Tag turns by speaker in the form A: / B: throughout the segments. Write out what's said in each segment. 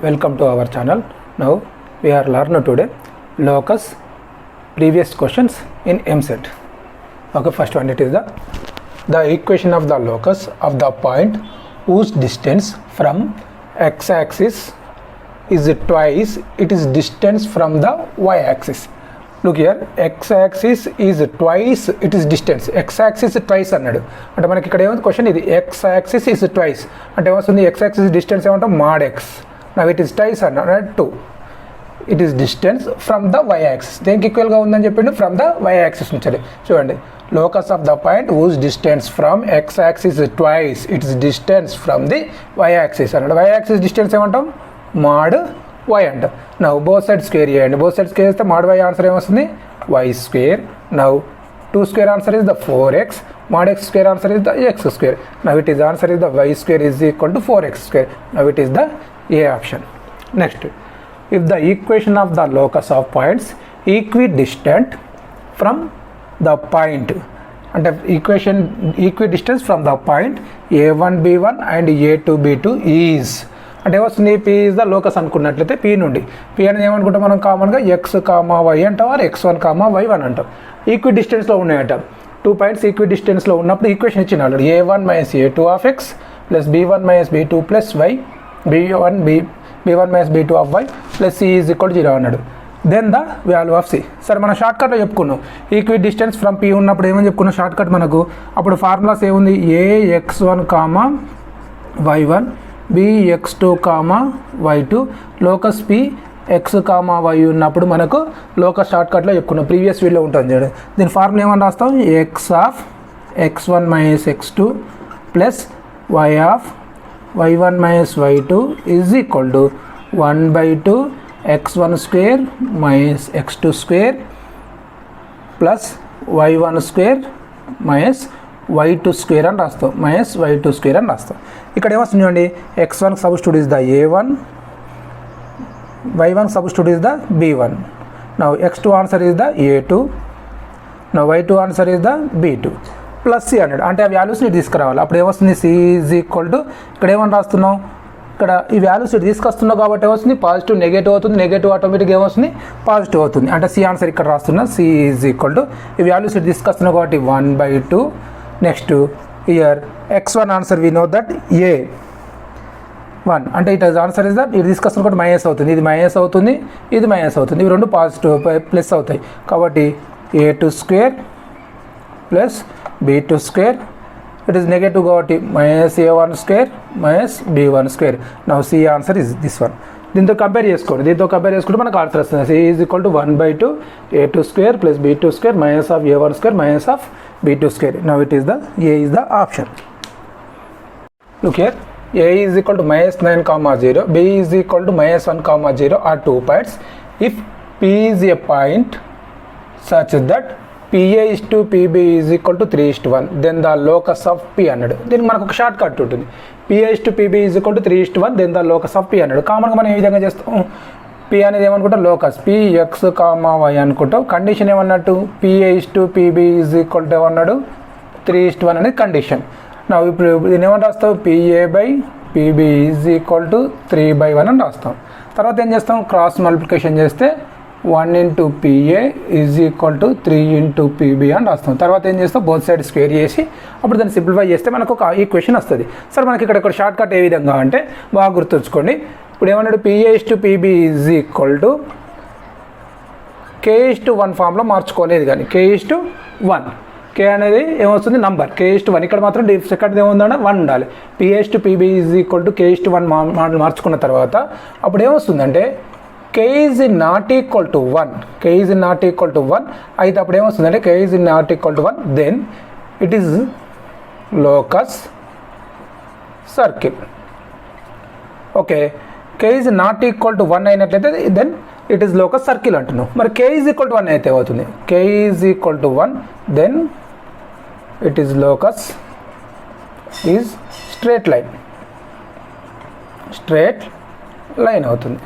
A: Welcome to our channel. Now we are learning today locus previous questions in MSET. Okay, first one, it is the equation of the locus of the point whose distance from x-axis is twice it is distance from the y-axis. Look here, x-axis is twice it is distance. X-axis twice అన్నాడు అంటే మనకి ఇక్కడ ఏముంది question ఇది x-axis is twice అంటే ఏమొస్తుంది x-axis distance ఏమంటాం mod x. Now it is twice అన్నాడు 2. It is distance from the y-axis. దేనికి ఈక్వల్గా ఉందని చెప్పిండు ఫ్రమ్ ద y-axis నుంచి. చూడండి, locus of the point whose distance from x-axis is twice it is distance from the y-axis అన్నాడు. y-axis distance ఏమంటాం mod y అంట. నౌ బోత్ సైడ్ స్క్వేర్ చేయండి. బోత్ సైడ్ స్క్వేర్ చేస్తే mod y ఆన్సర్ ఏమొస్తుంది y square. Now 2 square answer is the 4x. mod x square answer is the x square. Now it is answer is the y square is equal to 4x square. Now it is the A option. Next, if the equation of the locus of points equidistant from the point and equidistance from the point a1 b1 and a2 b2 is అంటే వస్తుంది p is the locus అనుకున్నట్లయితే p నుండి p అనేది ఏమనుకుంటాం మనం కామన్గా x, y అంటాం are x1, y1 అంటాం. ఈక్విడిస్టెన్స్లో ఉన్నాయట. 2 పాయింట్స్ ఈక్విడిస్టెన్స్లో ఉన్నప్పుడు ఈక్వేషన్ ఇచ్చిన వాళ్ళు a1 minus a2 of x plus b1 minus b2 plus y b1 minus b2 of y plus c is equal 0 అన్నాడు. Then the value of c. సరే మనం short కట్లో చెప్పుకున్నాం ఈక్వి డిస్టెన్స్ ఫ్రమ్ p ఉన్నప్పుడు ఏమని చెప్పుకున్నాం షార్ట్ కట్ మనకు. అప్పుడు ఫార్ములాస్ ఏముంది ax1 y1 bx2 y2 locus p x, y ఉన్నప్పుడు మనకు లోకస్ షార్ట్ కట్లో చెప్పుకున్నాం. ప్రీవియస్ వీడియోలో ఉంటుంది చూడండి. దీని ఫార్ములా ఏమని రాస్తాం x of x1 minus x2 plus y of y1 minus y2 is equal to 1/2 x1 square minus x2 square plus y1 square minus y2 square అని రాస్తాం మైనస్ y2 స్క్వేర్ అని రాస్తాం. ఇక్కడ ఏమొస్తుంది చూడండి, x1 substitute is the a1, y1 substitute is the b1. Now x2 answer is the a2. Now y2 answer is the b2 plus c అన్నాడు. అంటే ఆ వాల్యూస్ ఇటు తీసుకురావాలి. అప్పుడు ఏమొస్తుంది c ఈజ్ ఈక్వల్ టు ఇక్కడ ఏమని రాస్తున్నాం, ఇక్కడ ఈ వాల్యూస్ ఇటు తీసుకొస్తున్నావు కాబట్టి ఏమొస్తుంది పాజిటివ్ నెగటివ్ అవుతుంది. నెగటివ్ ఆటోమేటిక్గా ఏమొస్తుంది పాజిటివ్ అవుతుంది. అంటే c ఆన్సర్ ఇక్కడ రాస్తున్నా c ఈజ్ ఈక్వల్ టు ఈ వాల్యూస్ ఇటు తీసుకొస్తున్నావు కాబట్టి 1/2. Next here x1 answer we know that a 1 అంటే ఇట్ ఆన్సర్ ఇస్ దట్ ఇది తీసుకొస్తున్న కూడా మైనస్ అవుతుంది. ఇది మైనస్ అవుతుంది, ఇది మైనస్ అవుతుంది. ఇవి రెండు పాజిటివ్ ప్లస్ అవుతాయి కాబట్టి a2 square plus b2 square it is negative కాబట్టి minus a1 square minus b1 square. Now see answer is this one. దీంతో కంపేర్ చేసుకోండి. దీంతో కంపేర్ చేసుకుంటే మనకు ఆన్సర్ వస్తుంది C is equal to 1/2 a2 square plus b2 square minus of a1 square minus of b2 square. Now it is the a is the option. Look here, a is equal to minus 9, 0, b is equal to minus 1, 0 are 2 points. If p is a point such that pa is to pb is equal to 3:1, then the locus of p అన్నాడు. దీనికి మనకు ఒక short cut ఉంటుంది. pa is to pb is equal to 3:1, then the locus of p అన్నాడు. కామన్గా మనం ఏ విధంగా చేస్తాం, p అనేది ఏమనుకుంటాం లోకస్ p x, y అనుకుంటాం. కండిషన్ ఏమన్నట్టు pa is to pb is equal to ఏమన్నాడు 3:1 అనేది కండిషన్. నా ఇప్పుడు దీన్ని ఏమని రాస్తాం pa by pb is equal to 3/1 అని రాస్తాం. తర్వాత ఏం చేస్తాం క్రాస్ మల్టిప్లికేషన్ చేస్తే 1 into pa is equal to 3 into pb అని రాస్తాం. తర్వాత ఏం చేస్తాం బోత్ సైడ్ స్క్వేర్ చేసి అప్పుడు దాన్ని సింప్లిఫై చేస్తే మనకు ఒక ఈక్వేషన్ వస్తుంది. సరే మనకి ఇక్కడ షార్ట్ కట్ ఏ విధంగా అంటే బాగా గుర్తుంచుకోండి. ఇప్పుడు ఏమన్నాడు pa is to pb is equal to k:1 ఫామ్లో మార్చుకోలేదు కానీ k:1 k అనేది ఏమవుతుంది నంబర్ k:1. ఇక్కడ మాత్రం సెకండ్ ఏముందంటే 1 ఉండాలి. pa is to pb is equal to k:1 model మార్చుకున్న తర్వాత అప్పుడు ఏమొస్తుందంటే k is not equal to 1. k is not equal to 1 అయితే అప్పుడు ఏమొస్తుందంటే k is not equal to 1 then it is locus circle. Okay, k is not equal to 1 అయినట్లయితే then it is locus circle అంటున్నాం. మరి k is equal to 1 అయితే అవుతుంది k is equal to 1 then it is locus is straight line అవుతుంది.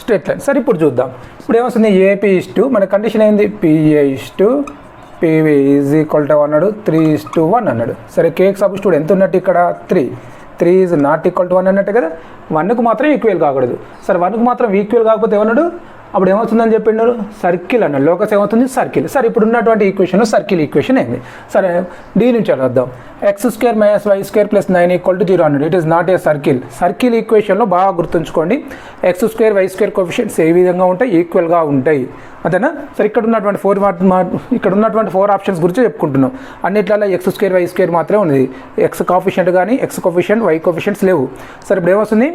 A: Straight line. సరే ఇప్పుడు చూద్దాం. ఇప్పుడు ఏమొస్తుంది AP is to మన కండిషన్ ఏంది PA is to PB is equal to అన్నాడు 3:1 అన్నాడు. సరే కేక్ సబ్స్టిట్యూట్ ఎంత ఉన్నట్టు ఇక్కడ 3 3 ఈజ్ నాట్ ఈక్వల్ టు 1 అన్నట్టు కదా. 1కు మాత్రం ఈక్వల్ కాకూడదు. సరే 1కు మాత్రం ఈక్వల్ కాకపోతే ఏమన్నాడు, అప్పుడు ఏమవుతుందని చెప్పిండు, సర్కిల్ అన్నాడు. లోకస్ ఏమవుతుంది, సర్కిల్. సరే ఇప్పుడు ఉన్నటువంటి ఈక్వేషన్ సర్కిల్ ఈక్వేషన్ ఏంది. సరే డి నుంచి అడుగుదాం. x² - y² + 9 = 0 అన్నాడు. It is not a circle. Circle ఈక్వేషన్లో బాగా గుర్తుంచుకోండి, x² y² కోఎఫిషియెంట్స్ ఏ విధంగా ఉంటాయి, ఈక్వల్గా ఉంటాయి. అంతేనా. సరే ఇక్కడ ఉన్నటువంటి ఫోర్ ఆప్షన్స్ గురించి చెప్పుకుంటున్నాం. అన్నిట్లలో x² y² మాత్రమే ఉంది. x కోఎఫిషియంట్ కానీ x కోఎఫిషియంట్ y కోఎఫిషియంట్స్ లేవు. సరే ఇప్పుడు ఏమొస్తుంది,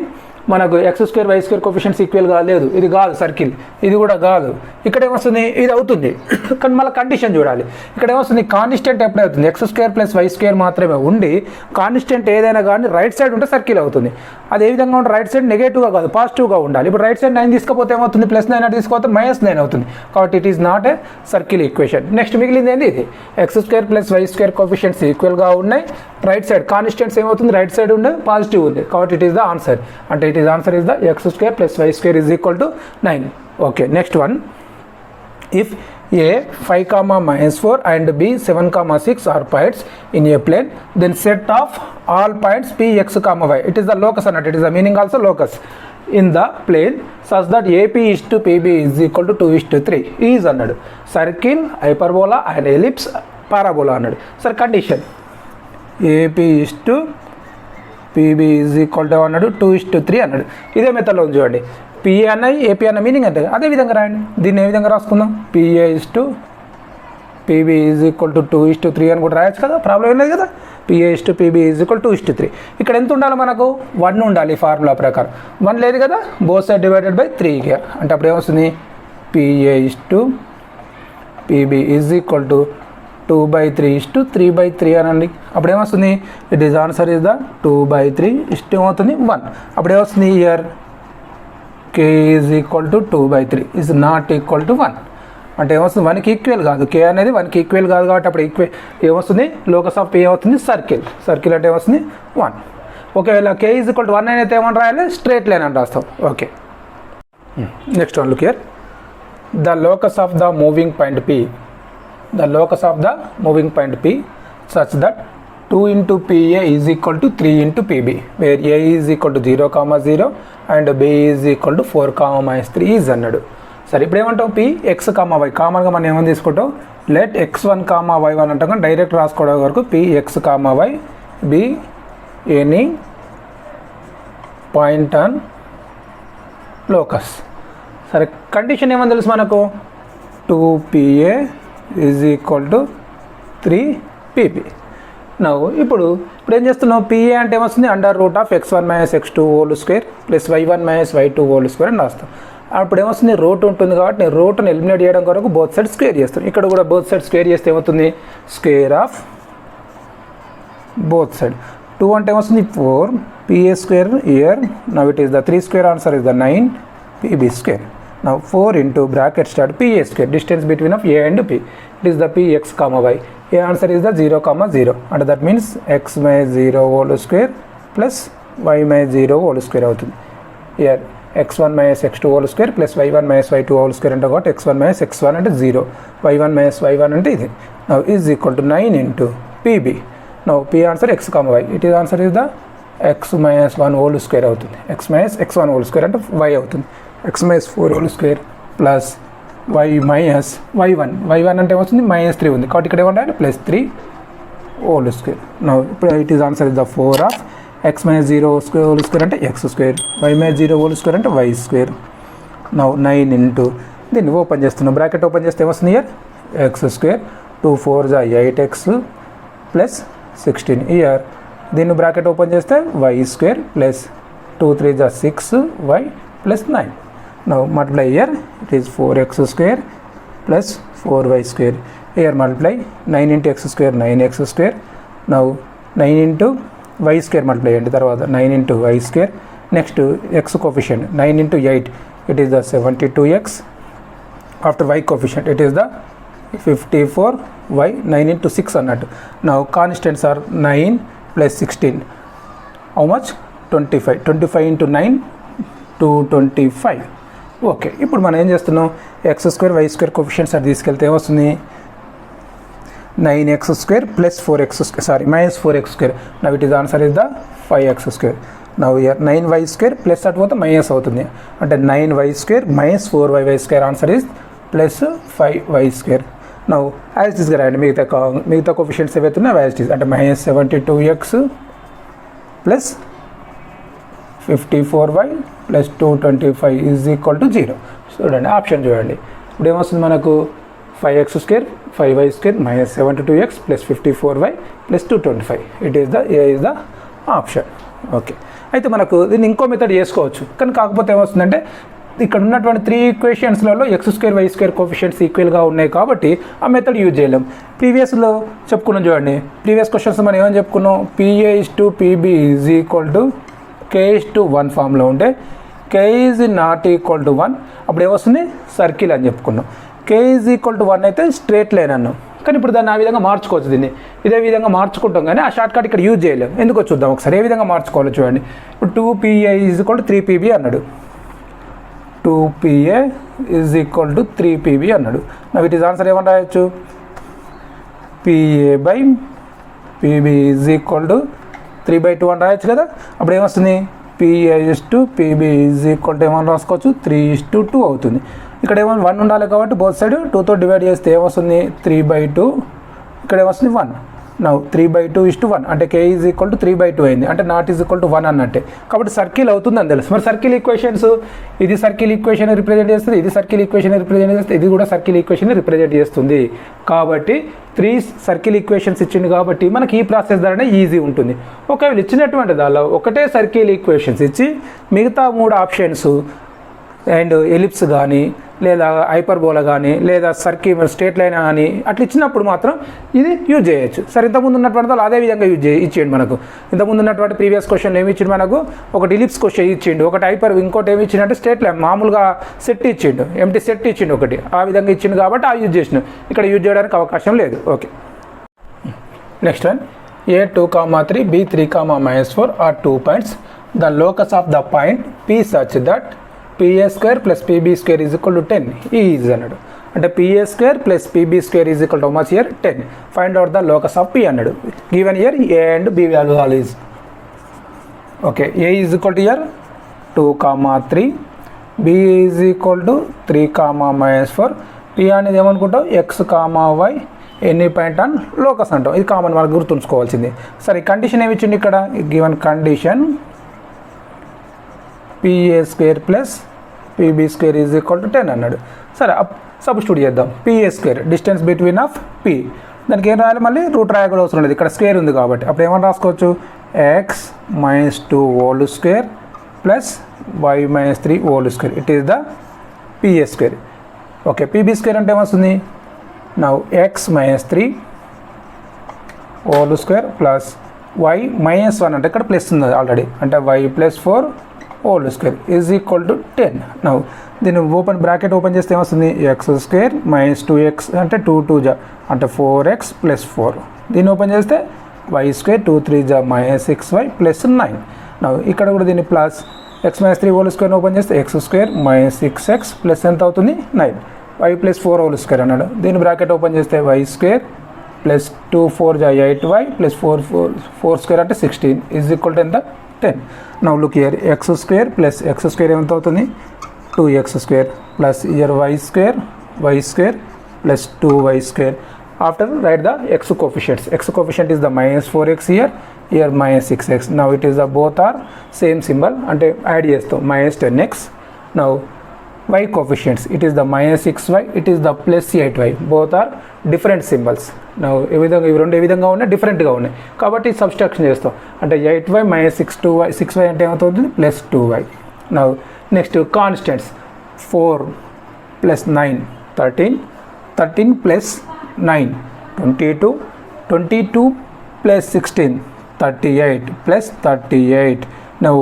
A: మనకు x² y² కోఎఫిషియంట్స్ ఈక్వల్గా లేదు. ఇది కాదు సర్కిల్, ఇది కూడా కాదు. ఇక్కడ ఏమొస్తుంది, ఇది అవుతుంది. కానీ మళ్ళీ కండిషన్ చూడాలి. ఇక్కడ ఏమొస్తుంది, కాన్స్టెంట్ ఎప్పుడే అవుతుంది, x² + y² మాత్రమే ఉండి కాన్స్టెంట్ ఏదైనా కానీ రైట్ సైడ్ ఉంటే సర్కిల్ అవుతుంది. అది ఏ విధంగా ఉంటే రైట్ సైడ్ నెగటివ్గా కాదు పాజిటివ్గా ఉండాలి. ఇప్పుడు రైట్ సైడ్ 9 తీసుకపోతే ఏమవుతుంది, +9 అటు తీసుకపోతే -9 అవుతుంది. కాబట్టి it is not a circle equation. Next మిగిలింది ఏంది, ఇది x² + y² కోఎఫిషియంట్స్ ఈక్వల్గా ఉన్నాయి. రైట్ సైడ్ కాన్స్టెంట్స్ ఏమవుతుంది, రైట్ సైడ్ ఉండే పాజిటివ్ ఉంది. కాబట్టి ఇట్ ఈస్ ద ఆన్సర్. అంటే it is answer is the x² + y² = 9. Okay, next one. If A 5, -4 and B 7, 6 are points in a plane, then set of all points P, X, Y. It is the locus and it is the meaning also locus in the plane such that AP is to PB is equal to 2:3 is అన్నాడు. Circle, hyperbola and ellipse, parabola అన్నాడు. సరే condition AP is to PB is equal to అన్నాడు, 2:3 అన్నాడు. ఇదే మెథడ్లో ఉంది చూడండి. PA అన్న ఏపీ అన్న మీనింగ్ అంటే అదే విధంగా రాయండి. దీన్ని ఏ విధంగా రాసుకుందాం, PA is to PB is equal to 2:3 అని కూడా రాయొచ్చు కదా, ప్రాబ్లం ఏం లేదు కదా. PA is to PB is equal to 2:3. ఇక్కడ ఎంత ఉండాలి మనకు, 1 ఉండాలి ఫార్ములా ప్రకారం. 1 లేదు కదా, both side divided by 3 here. అంటే అప్పుడు ఏమొస్తుంది, PA is to PB is equal to 2/3 is to 3/3 అనండి. అప్పుడు ఏమొస్తుంది, it is answer is the 2/3 ఇష్టం అవుతుంది 1. అప్పుడు ఏమొస్తుంది, year k is equal to 2/3 is not equal to 1. అంటే ఏమొస్తుంది, 1కి ఈక్వల్ కాదు, k అనేది 1కి ఈక్వల్ కాదు. కాబట్టి అప్పుడు ఏమొస్తుంది, లోకస్ ఆఫ్ p ఏమవుతుంది, సర్కిల్. సర్కిల్ అంటే ఏమొస్తుంది 1. ఒకవేళ k is equal to 1 అయితే ఏమని రాయాలి, స్ట్రేట్ లైన్ అని రాస్తాం. Okay, next one look here. The locus of the moving point p, the locus of the moving point P such that 2 into PA is equal to 3 into PB, where A is equal to 0, 0 and B is equal to 4, -3 is అన్నాడు. సరే ఇప్పుడు ఏమంటాం, P X, Y కామన్గా మనం ఏమని తీసుకుంటాం, let x1, y1 అంటాం కానీ డైరెక్ట్ రాసుకోవడం వరకు P X, y B any point on locus. సరే కండిషన్ ఏమని తెలుసు మనకు, 2PA is equal to 3PB. ఇప్పుడు ఏం చేస్తున్నావు, PA అంటే ఏమొస్తుంది, √(x1 - x2) + y1 - y2) అని రాస్తాం. అప్పుడు ఏమొస్తుంది, రూట్ ఉంటుంది కాబట్టి నేను రూట్ని ఎలిమినేట్ చేయడం కొరకు బోత్ సైడ్ స్క్వేర్ చేస్తాను. ఇక్కడ కూడా బోత్ సైడ్ స్క్వేర్ చేస్తే ఏమవుతుంది, స్క్వేర్ ఆఫ్ బోత్ సైడ్. 2 అంటే ఏమొస్తుంది, 4 PA² year. Now it is the 3² answer is the 9 PB². Now 4 into bracket start PA², distance between of A and P. It is the Px, y. A answer is the 0, 0. And that means x -0 whole square plus y -0 whole square అవుతుంది. Here x1 - x2 whole square plus y1 - y2 whole square అంటే కాబట్టి x1 - x1 అంటే 0, y1 - y1 అంటే ఇది. Now is equal to 9 into PB. Now P answer x, y. It is answer is the x -1 whole square అవుతుంది. x -x1 whole square అంటే y అవుతుంది. x -4 whole square plus y y1 అంటే ఏమవుతుంది, -3 ఉంది కాబట్టి ఇక్కడ ఏమంటే +3 whole square. నౌ ఇప్పుడు it is answer is the 4 of x -0 whole square అంటే x², y -0 whole square అంటే y². నౌ 9 into దీన్ని ఓపెన్ చేస్తున్నాం, బ్రాకెట్ ఓపెన్ చేస్తే ఏమొస్తుంది, year x², 2 4 8x plus 16 year. దీన్ని బ్రాకెట్ ఓపెన్ చేస్తే y² plus 2 3 6y plus 9. Now multiply here, it is 4x² plus 4y². Here multiply 9 into x², 9x². Now 9 into y² multiply and తర్వాత 9 into y². Next x coefficient 9 into 8, it is the 72x. After y coefficient it is the 54y. 9 into 6 అన్నట్టు. Now constants are 9 plus 16. How much? 25. 25 into 9, 225. Okay, ఇప్పుడు మనం ఏం చేస్తున్నాం, x² y² coefficients అది తీసుకెళ్తే ఏమొస్తుంది, 9x square plus 4x square, sorry, minus 4x square. Now it is answer is the 5x square. Now here 9y square plus at what minus అవుతుంది అంటే 9y square minus 4y square answer is plus 5y square. Now as it is రాయండి మిగతా coefficients ఏవైతే ఉన్నాయో as it is అంటే minus 72x plus 54y plus 225 is equal to 0. చూడండి option చూడండి. ఇప్పుడు ఏమొస్తుంది మనకు 5x square 5y square minus 72x plus 54y plus 225. It is the A is the option. Okay, అయితే మనకు దీన్ని ఇంకో మెథడ్ చేసుకోవచ్చు, కానీ కాకపోతే ఏమొస్తుందంటే ఇక్కడ ఉన్నటువంటి 3 ఈక్వేషన్స్లలో x square y square coefficients ఈక్వల్గా ఉన్నాయి కాబట్టి ఆ మెథడ్ యూజ్ చేయలేం. ప్రీవియస్లో చెప్పుకున్నాం చూడండి, ప్రీవియస్ క్వశ్చన్స్ మనం ఏమని చెప్పుకున్నాం, PA/PB is equal to K/1 ఫామ్లో ఉంటే K is not equal to 1 అప్పుడు ఏమొస్తుంది సర్కిల్ అని చెప్పుకున్నాం. K ఈజ్ ఈక్వల్ టు 1 అయితే స్ట్రేట్ లైన్ అన్నాం, కానీ ఇప్పుడు దాన్ని ఆ విధంగా మార్చుకోవచ్చు. దీన్ని ఇదే విధంగా మార్చుకుంటాం, కానీ ఆ షార్ట్ కట్ ఇక్కడ యూజ్ చేయలేం. ఎందుకో చూద్దాం ఒకసారి ఏ విధంగా మార్చుకోవాలో చూడండి. ఇప్పుడు 2PA is equal to 3PB అన్నాడు, 2PA is equal to 3PB అన్నాడు. నాకు ఇట్ ఈస్ ఆన్సర్ ఏమని రాయొచ్చు, PA/PB ఈజ్ ఈక్వల్ టు 3/2 అని రాయొచ్చు కదా. అప్పుడు ఏమొస్తుంది, PA/PB ఈజ్ ఈక్వల్ టు ఏమని రాసుకోవచ్చు, 3:2 అవుతుంది. ఇక్కడ ఏమో 1 ఉండాలి కాబట్టి బోత్ సైడ్ 2తో డివైడ్ చేస్తే ఏమొస్తుంది 3/2, ఇక్కడ ఏమొస్తుంది 1. నౌ 3/2:1 అంటే K ఈజ్ ఈక్వల్ టు 3/2 అయింది, అంటే నాట్ ఈజ్ ఈక్వల్ టు 1 అన్నట్టే. కాబట్టి సర్కిల్ అవుతుందని తెలుసు. మరి సర్కిల్ ఈక్వేషన్స్, ఇది సర్కిల్ ఈక్వేషన్ రిప్రజెంట్ చేస్తుంది, ఇది సర్కిల్ ఈక్వేషన్ రిప్రజెంట్ చేస్తుంది, ఇది కూడా సర్కిల్ ఈక్వేషన్ రిప్రజెంట్ చేస్తుంది. కాబట్టి 3 సర్కిల్ ఈక్వేషన్స్ ఇచ్చింది కాబట్టి మనకి ఈ ప్రాసెస్ ద్వారానే ఈజీ ఉంటుంది. ఒకవేళ ఇచ్చినటువంటి దానిలో ఒకటే సర్కిల్ ఈక్వేషన్స్ ఇచ్చి మిగతా 3 ఆప్షన్స్ అండ్ ఎలిప్స్ కానీ లేదా హైపర్బోలా కానీ లేదా సర్కిల్ స్ట్రేట్ లైన్ కానీ అట్లా ఇచ్చినప్పుడు మాత్రం ఇది యూజ్ చేయొచ్చు. సరే, ఇంతకుముందు ఉన్నటువంటి వాళ్ళు అదే విధంగా ఇచ్చేయండి. మనకు ఇంతకుముందు ఉన్నటువంటి ప్రీవియస్ క్వశ్చన్ ఏమి ఇచ్చిండు, మనకు ఒకటి ఎలిప్స్ క్వశ్చన్ ఇచ్చిండు, ఒకటి హైపర్, ఇంకోటి ఏమి ఇచ్చిండంటే స్ట్రేట్ లైన్ మామూలుగా సెట్ ఇచ్చిండు, ఎంటీ సెట్ ఇచ్చిండు ఒకటి, ఆ విధంగా ఇచ్చిండు కాబట్టి ఆ యూజ్ చేసిన. ఇక్కడ యూజ్ చేయడానికి అవకాశం లేదు. Okay, next one, A2, 3, B3, -4 are 2 points. The locus of the point P such that PA² plus PB² is equal to 10 is అన్నాడు. అంటే PA² plus PB² is equal to how much here 10. Find out the locus of P అన్నాడు. Given here A and B value all is. Okay, A is equal to here 2, 3, B is equal to 3, -4. P అనేది ఏమనుకుంటావు X, Y any point on locus అంటాం. ఇది common మనకు గుర్తుంచుకోవాల్సింది. సరే, condition ఏమి ఇచ్చింది ఇక్కడ, given condition PA² plus PB² is equal to 10 అన్నాడు. సరే, సబ్స్టిట్యూట్ చేద్దాం. PA² distance between of P, దానికి ఏం రాయాలి, మళ్ళీ రూట్ రాయ కూడా అవసరం లేదు, ఇక్కడ స్క్వేర్ ఉంది కాబట్టి. అప్పుడు ఏమని రాసుకోవచ్చు, X - 2² plus Y - 3² it is the PA². Okay, PB² అంటే ఏమొస్తుంది, నౌ X - 3² ప్లస్ Y - 1 అంటే ఇక్కడ ప్లస్ ఉంది ఆల్రెడీ, అంటే Y + 4² is equal to 10. Now దీన్ని ఓపెన్ బ్రాకెట్ ఓపెన్ చేస్తే ఏమొస్తుంది, X² - 2x అంటే 2 2 జా అంటే 4x + 4. దీన్ని ఓపెన్ చేస్తే Y² 2 3 జా -6y + 9. నౌ ఇక్కడ కూడా దీన్ని ప్లస్ X - 3² ఓపెన్ చేస్తే X² - 6x ప్లస్ ఎంత అవుతుంది 9, Y + 4² అన్నాడు. దీన్ని బ్రాకెట్ ఓపెన్ చేస్తే Y² ప్లస్ 2 4 జా 8y ప్లస్ 4² అంటే 16 ఈజ్ ఈక్వల్ టు ఎంత 10. Now look here X² plus X² ఎంత అవుతుంది 2x² plus here Y² plus 2y². After right the X coefficients. X coefficient is the -4x here -6x. Now it is the both are same symbol, అంటే add చేస్తాం -10x. Now Y coefficients, it is the -6y, it is the +8y, both are different symbols. Now ఈ విధంగా ఇవి రెండు ఏ విధంగా ఉన్నాయి, డిఫరెంట్గా ఉన్నాయి కాబట్టి సబ్స్ట్రాక్షన్ చేస్తాం. అంటే 8y - 6y అంటే ఏమవుతుంది +2y. Now next constants, 4 + 9 13, 13 + 9 22, 22 + 16 38 + 38. Now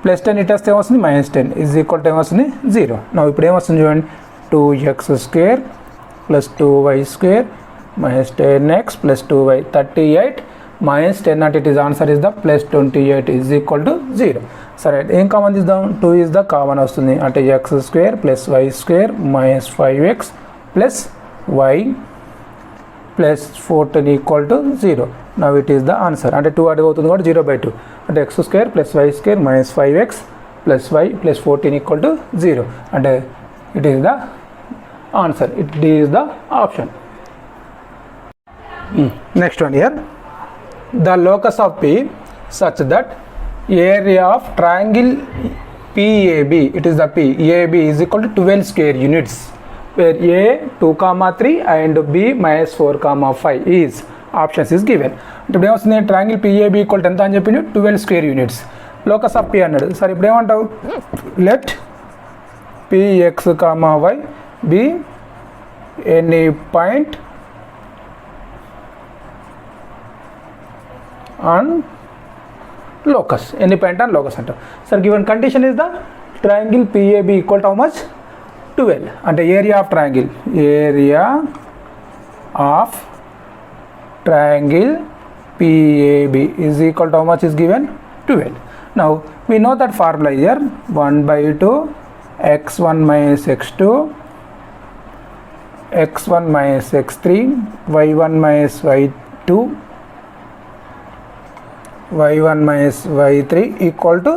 A: +10 it వస్తే ఏమొస్తుంది -10 ఈజ్ ఈక్వల్ టు ఏమొస్తుంది 0. నౌ ఇప్పుడు ఏమొస్తుంది చూడండి, 2x² + 2y² -10x + 2y 38 -10 అంటే it is answer is the +28 is equal to 0. సరే, ఏం కామన్ తీద్దాం, 2 ఈజ్ ద కామన్ వస్తుంది, అంటే X² + Y² -5x + Y plus 14 equal to 0. Now it is the answer. అంటే 2 అటు అవుతుంది కాబట్టి 0/2 అంటే x square plus y square minus 5x plus y plus 14 equal to 0. అంటే it is the answer. It is the option. Next one here. The locus of P such that area of triangle PAB, it is the PAB is equal to 12 square units, where A 2,3 and B minus 4,5 is options is given. ఇప్పుడు ఏమొస్తుంది triangle PAB equal ఎంత అని చెప్పి 12 square units locus of P అన్నాడు. సరే ఇప్పుడు ఏమంటావు, let PX, Y be any point on locus, any point on locus అంటారు. సరే given condition is the triangle PAB equal to how much 12 అంటే area of triangle PAB is equal to how much is given 12. Now we know that formula here 1/2 x1 minus x2 x1 minus x3 y1 minus y2 y1 minus y3 equal to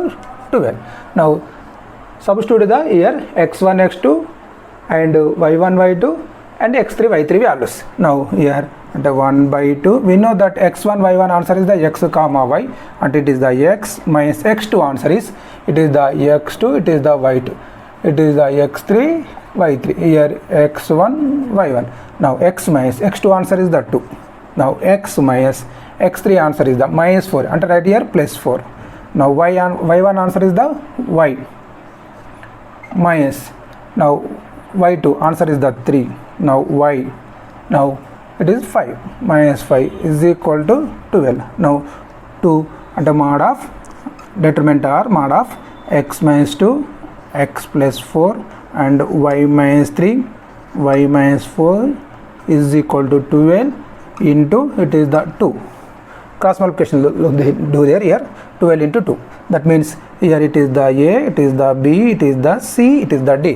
A: 12. Now substitute the here x1 x2 and y1 y2 and x3 y3 values. Now here అంటే 1/2 we know that x1 y1 answer is the x comma y and it is the x minus x2 answer is it is the x2, it is the y2, it is the x3 y3 here x1 y1. Now x minus x2 answer is the 2. Now x minus x3 answer is the minus 4 and right here plus 4. Now y1 answer is the y minus, now y2 answer is the 3. Now y, now it is 5 minus 5 is equal to 12. Now 2 and the mod of determinant are mod of x minus 2 x plus 4 and y minus 3 y minus 4 is equal to 12 into it is the 2. Cross multiplication do there here 12 into 2. That means here it is the A, it is the B, it is the C, it is the D.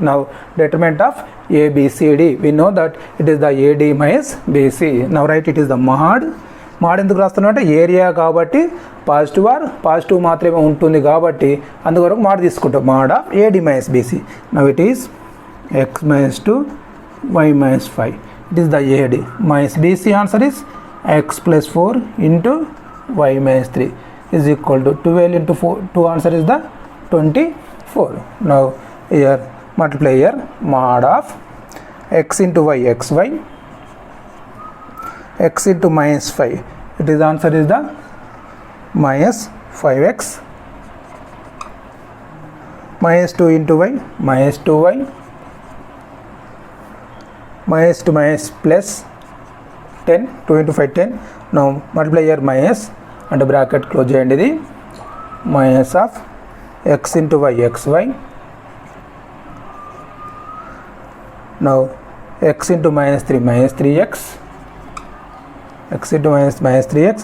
A: Now determinant of ABCD, we know that it is the AD minus BC. Now write it is the mod ఎందుకు రాస్తున్నాం అంటే area కాబట్టి positive మాత్రమే ఉంటుంది కాబట్టి అందువరకు mod తీసుకుంటాం mod of AD minus BC. Now it is x minus 2 y minus 5, it is the AD minus BC answer is x plus 4 into y minus 3 is equal to 12 into 4, 2 answer is the 24. Now here multiply here mod of x into y xy x into minus 5, it is answer is the minus 5x minus 2 into y minus 2y minus to minus plus 10, 2 into 5 10. Now multiply here minus and bracket close చేయండి, ఇది minus of x into y xy. Now x into minus 3 minus 3x, x into minus 3x.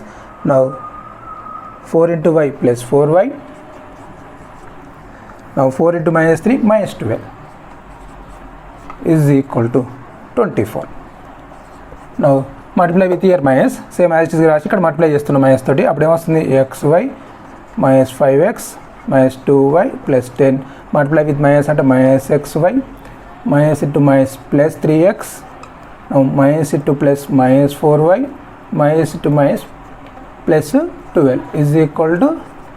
A: Now 4 into y plus 4y. Now 4 into minus 3 minus 12 is equal to 24. Now multiply with here minus, same as it is రాసి ఇక్కడ multiply చేస్తున్నాం minus తోటి. అప్పుడు ఏమొస్తుంది xy minus 5x minus 2y plus 10 multiply with minus అంటే minus xy minus into minus plus 3x. Now minus into plus minus 4y minus into minus plus 12 is equal to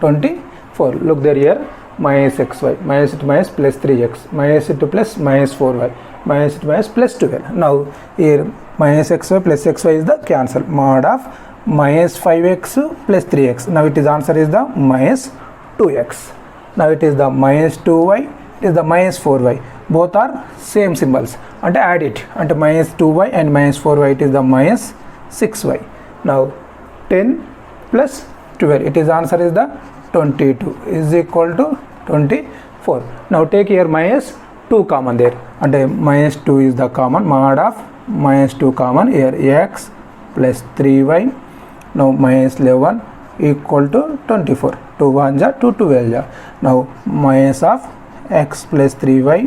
A: 24. Look there here minus xy minus into minus plus 3x minus into plus minus 4y minus into minus plus 12. Now here minus xy plus xy is the cancel, mod of minus 5x plus 3x. Now it is answer is the minus 2x. Now it is the minus 2y, it is the minus 4y, both are same symbols and add it and minus 2y and minus 4y, it is the minus 6y. Now 10 plus 12, it is answer is the 22 is equal to 24. Now take here minus 2 common there and minus 2 is the common, mod of minus 2 common here x plus 3y. Now minus 11 equal to 24, 2 1 ja 2 12 ja. Now minus of x plus 3y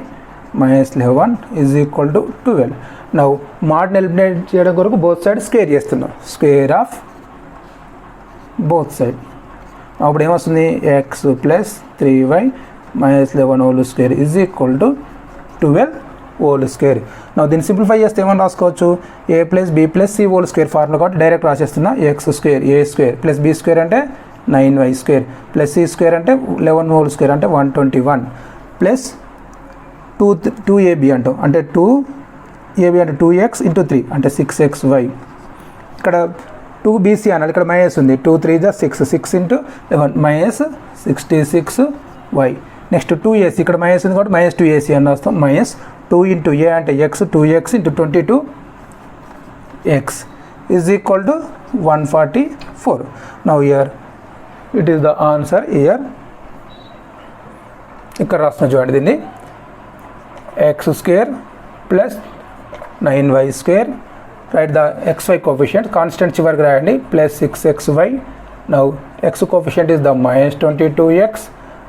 A: minus 11 is equal to 12. Now mod eliminate చేయడం కొరకు both side square చేస్తున్నాం. Square of both side అప్పుడు ఏమొస్తుంది X plus 3y minus 11 whole square is equal to 12 whole square. నా దీన్ని simplify చేస్తే ఏమని రాసుకోవచ్చు A plus B plus C whole square formula కాబట్టి డైరెక్ట్ రాసేస్తున్నా X square A square plus B square అంటే 9y square plus C square అంటే 11 whole square అంటే 121 ప్లస్ 2ab అంటాం అంటే 2ab అంటే 2x ఇంటూ 3 అంటే 6xy. ఇక్కడ 2bc అనాలి ఇక్కడ మైనస్ ఉంది 2 3 6 6 into 11 minus 66y. Next 2ac ఇక్కడ మైనస్ ఉంది కాబట్టి మైనస్ 2ac అని రాస్తాం మైనస్ 2 ఇంటూ ఏ అంటే X 2x into 22x is equal to 144. Now year it is the answer here. ఇక్కడ రాస్తున్నా చూడండి దీన్ని X square plus 9y square right the xy coefficient constant చివరికి రాయండి plus 6xy. Now x coefficient is the minus 22x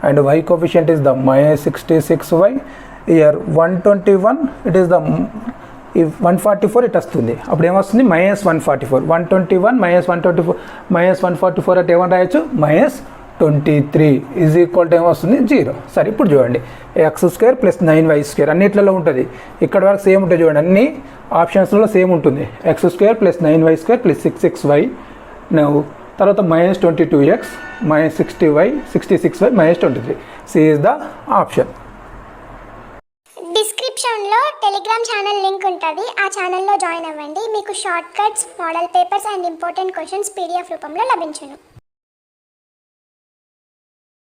A: and y coefficient is the minus 66y. here 121 it is the if 144 it వస్తుంది అప్పుడు ఏమొస్తుంది minus 144 121 minus 124 minus 144 అంటే ఏమని రాయొచ్చు minus 23 is equal to ఏమొస్తుంది 0. సరే ఇప్పుడు చూడండి X square plus 9y square అన్నిట్లలో ఉంటుంది ఇక్కడ వరకు సేమ్ ఉంటుంది చూడండి అన్ని ఆప్షన్స్లో సేమ్ ఉంటుంది x square plus 9y square plus 6xy. నవ్వు తర్వాత minus 22x minus 66y minus 23 C is the option.
B: డిస్క్రిప్షన్లో టెలిగ్రామ్ ఛానల్ లింక్ ఉంటుంది ఆ ఛానల్లో జాయిన్ అవ్వండి. మీకు shortcuts model papers and important questions PDF రూపంలో లభించును.